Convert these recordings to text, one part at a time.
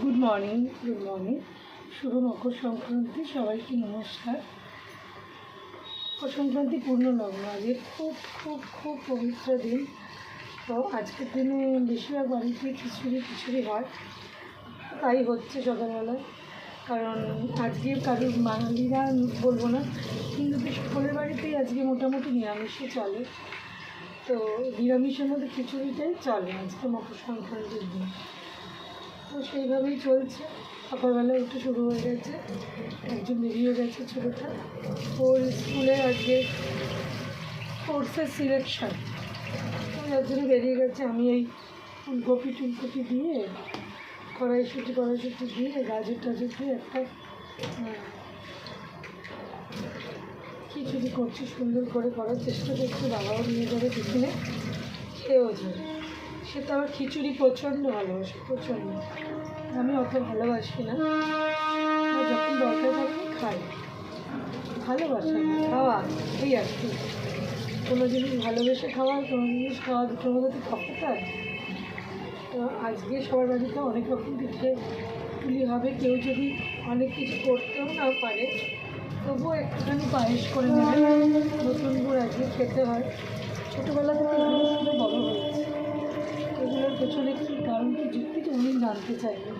Good morning শুভ মকর সংক্রান্তি। সবাইকে নমস্কার। মকর সংক্রান্তি পূর্ণ লগ্ন, আজকে খুব খুব খুব পবিত্র দিন। তো আজকের দিনে বেশিরভাগ বাড়িতে খিচুড়ি হয়, তাই হচ্ছে সকালবেলায়। কারণ আজকে কারোর বাঙালিরা বলবো না, কিন্তু সকলের বাড়িতেই আজকে মোটামুটি নিরামিষই চলে। তো নিরামিষের মধ্যে খিচুড়িটাই চলে আজকে মকর সংক্রান্তির দিন। তো সেইভাবেই চলছে। সকালবেলায় একটু শুরু হয়ে গেছে, একজন বেরিয়ে গেছে ছোটোটা, ওর স্কুলে আজকে কোর্সের সিলেকশান, যার জন্য বেরিয়ে গেছে। আমি এই ফুলকপি দিয়ে কড়াইশুঁটি দিয়ে গাজর টাজর দিয়ে একটা খিচুড়ি করছি, সুন্দর করে করার চেষ্টা করছি। বাবাও নিয়ে যাবে টিফিনে, খেয়েও যাবে। সে তো আবার খিচুড়ি প্রচণ্ড ভালোবাসে, প্রচণ্ড। আমি অত ভালোবাসি না, যখন দরকার থাকে খাই। ভালোবাসা না, খাওয়া এই আর কি। কোনো জিনিস ভালোবেসে খাওয়া, কোনো জিনিস খাওয়া, দুটোর মধ্যে তো তফাৎ আছে। তো আজকে সবার বাড়িতে অনেক রকম পিঠে পুলি হবে। কেউ যদি অনেক কিছু করতেও না পারে, তবুও একটুখানি পায়েস করে নেবে। নতুন গুড় আজকে খেতে হয়। ছোটোবেলা থেকে এগুলো শুনে বড় হয়েছে। এগুলোর পেছনে কী কারণ, কী যুক্তি তো উনি জানতে চাইবেন।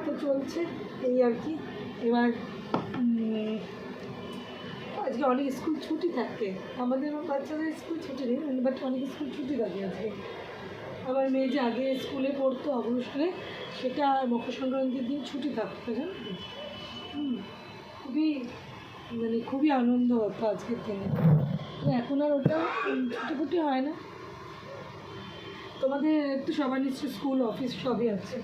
তো চলছে এই আর কি। এবার আজকে অনেক স্কুল ছুটি থাকে, আমাদের বাচ্চাদের স্কুল ছুটি নেই, বাট অনেক স্কুল ছুটি থাকে আজকে। আমার মেয়ে যে আগে স্কুলে পড়তো অবশ্যই, সেটা মকর সংক্রান্তির দিন ছুটি থাকতো, জানো। খুবই আনন্দ হতো আজকের দিনে। এখন আর ওটা ছুটি হয় না। তোমাদের একটু সবার নিশ্চয় স্কুল অফিস সবই আছে।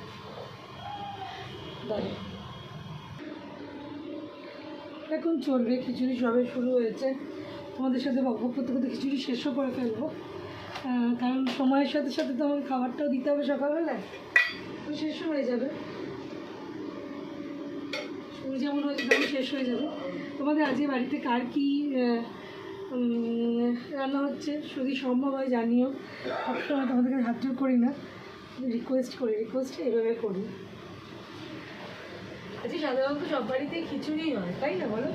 এখন চলবে খিচুড়ি, সবে শুরু হয়েছে। তোমাদের সাথে বকবক করতে করতে খিচুড়ি শেষও করে ফেলবো, কারণ সময়ের সাথে সাথে তো আমাকে খাবারটাও দিতে হবে সকালবেলায়, তো শেষও হয়ে যাবে। শুরু যেমন হয়েছে তেমন শেষ হয়ে যাবে। তোমাদের আজকে বাড়িতে কার কী রান্না হচ্ছে যদি সম্ভব হয় জানিও। সবসময় তোমাদেরকে হাত জোর করি না, রিকোয়েস্ট এভাবে করি। আজকে সাধারণত সব বাড়িতেই খিচুড়ি হয়, তাই না বলো?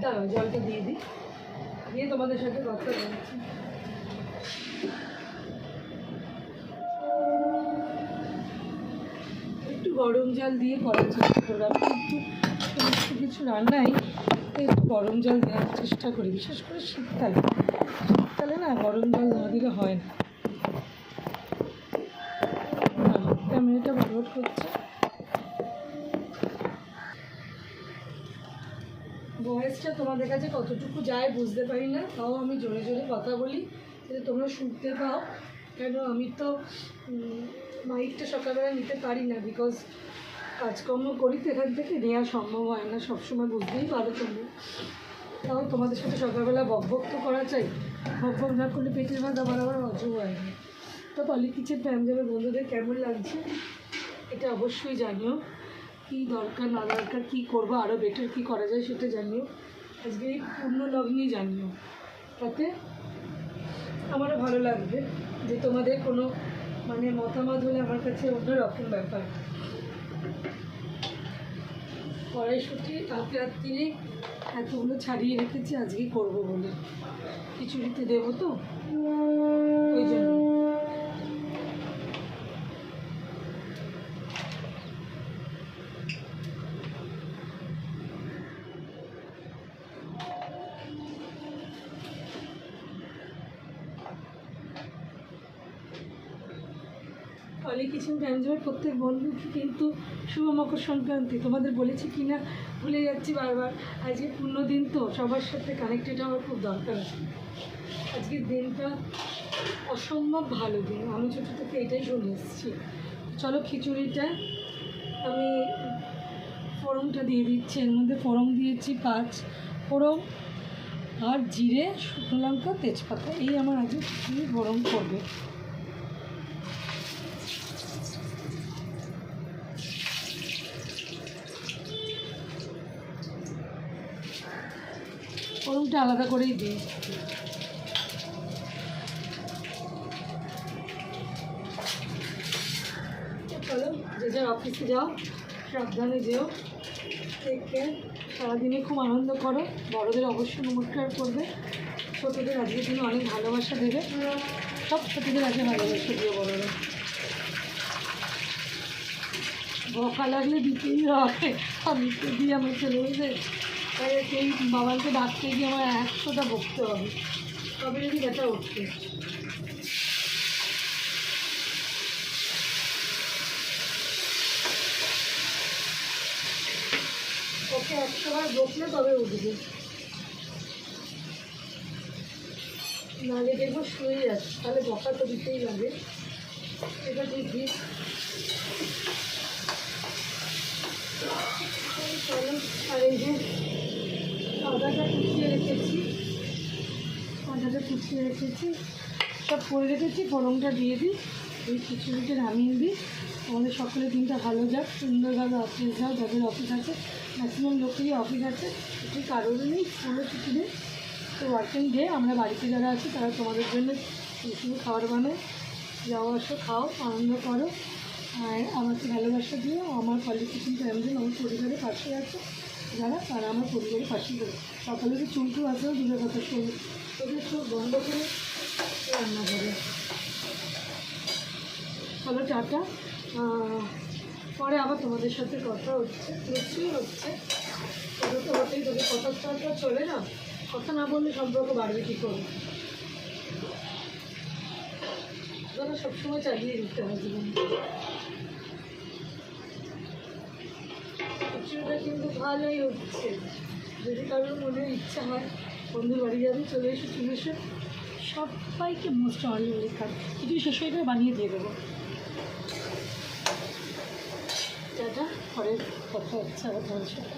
দাঁড়াও জলটা দিয়ে দিই, দিয়ে তোমাদের সাথে কথা বলছি। একটু গরম জল দিয়ে করার চেষ্টা করবো। আমি কিন্তু সমস্ত কিছু রান্নাই একটু গরম জল দেওয়ার চেষ্টা করি, বিশেষ করে শীতকালে না গরম জল না দিলে হয় না। ক্যামেরাটা বরবাদ করছে। ভয়েসটা তোমাদের কাছে কতটুকু যায় বুঝতে পারি না, তাও আমি জোরে জোরে কথা বলি যাতে তোমরা শুনতে পাও। কেন আমি তো মাইকটা সকালবেলা নিতে পারি না, বিকজ কাজকর্ম করি তো এখান থেকে নেওয়া সম্ভব হয় না সবসময়, বুঝতেই পারো তোমরা। তাও তোমাদের সাথে সকালবেলা বকবক তো করা চাই, বকবক না করলে পেটের ভাত আবার অজু হয় না। তো পলি কিচেন ফ্যামিলির বন্ধুদের কেমন লাগছে এটা অবশ্যই জানিও। কী দরকার না দরকার, কী করবো আরও বেটার কী করা যায় সেটা জানিও। আজকে এই পূর্ণ লগ্নেই জানিও, তাতে আমারও ভালো লাগবে যে তোমাদের কোনো মতামত হলে আমার কাছে অন্যরকম ব্যাপার। কড়াইশুঁটি কালকে রাত্রিরে এতগুলো ছাড়িয়ে রেখেছি আজকেই করবো বলে, খিচুড়িতে দেবো তো ওই জন্য। পলি কিচেন ফ্যামিলির প্রত্যেক বন্ধুকে কিন্তু শুভ মকর সংক্রান্তি। তোমাদের বলেছি কি না ভুলে যাচ্ছি বারবার। আজকে পূর্ণ দিন, তো সবার সাথে কানেক্টেড হওয়ার খুব দরকার আছে। আজকের দিনটা অসম্ভব ভালো দিন, আমি ছোটো থেকে এটাই শুনে এসেছি। চলো খিচুড়িটা আমি ফোড়নটা দিয়ে দিচ্ছি। এর মধ্যে ফোড়ন দিয়েছি 5 ফোড়ন আর জিরে, শুকনো লঙ্কা, তেজপাতা, এই আমার আজকে খিচুড়ি ফোড়ন করবে। ফোড়নটা আলাদা করেই দিই। যার অফিসে যাও, সাবধানে যেও, টেক কেয়ার। সারাদিনে খুব আনন্দ করো। বড়দের অবশ্যই নমস্কার করবে, ছোটোদের আজকের দিনে অনেক ভালোবাসা দেবে। সব ছোটোদের আজকে ভালোবাসা দিও বড়রা। বকা লাগলে দিতেই হবে, আমি তো দিই আমার ছেলেমেয়েদের। তাই সেই বাবাকে ডাকতে গিয়ে আমার 100টা বকতে হবে, তবে যদি ব্যথা উঠছে। ওকে 100 বার বকলে তবে উঠবে, নাহলে দেখবো শুয়ে যাচ্ছে। তাহলে বকা তো দিতেই লাগে, এটা দেখবি। চলো, আর এই যে আদাটা কুচিয়ে রেখেছি, সব করে রেখেছি। ফোড়নটা দিয়ে দিই, এই খিচুড়িটা নামিয়ে দিই। আমাদের সকলের দিনটা ভালো যাক, সুন্দরভাবে অফিস যাও। যাদের অফিস আছে, ম্যাক্সিমাম লোকেরই অফিস আছে, কিছু কারোর নেই, কোনো ছুটি নেই। তো ওয়ার্কিং ডে। আমরা বাড়িতে যারা আছি তারা তোমাদের জন্য কিছু খাবার বানাই, যাও আসো, খাও, আনন্দ করো, আর আমাকে ভালোবাসা দিও। আমার কোয়ালিফিকেশন ফ্যামিলি আমার পরিবারের পাশে আছে যারা, তারা আমার পরিবারের পাশেই করে। সকালে যে চুলটু আছেও দূরের কথা শোনো, ওদের চোখ বন্ধ করে রান্না করে। চলো টাটা, পরে আবার তোমাদের সাথে কথা হচ্ছে, নিশ্চয়ই হচ্ছে। কথা তো হতেই, তোদের কথার তো চলে না, কথা না বললে সম্পর্ক বাড়বে কী করে? ওরা সবসময় চালিয়ে দিতে হবে জীবন। খিচুড়িটা কিন্তু ভালোই হচ্ছে। যদি কারোর মনে ইচ্ছা হয় বন্ধুর বাড়ি যাবে, চলে এসে চলে এসে সবাইকে মোস্ট অনলি ওয়েলকাম। খিচুড়ি শেষ হয়ে গেলে বানিয়ে দিয়ে দেবো। টাটা, পরে কথা হচ্ছে আবার তোমার সাথে।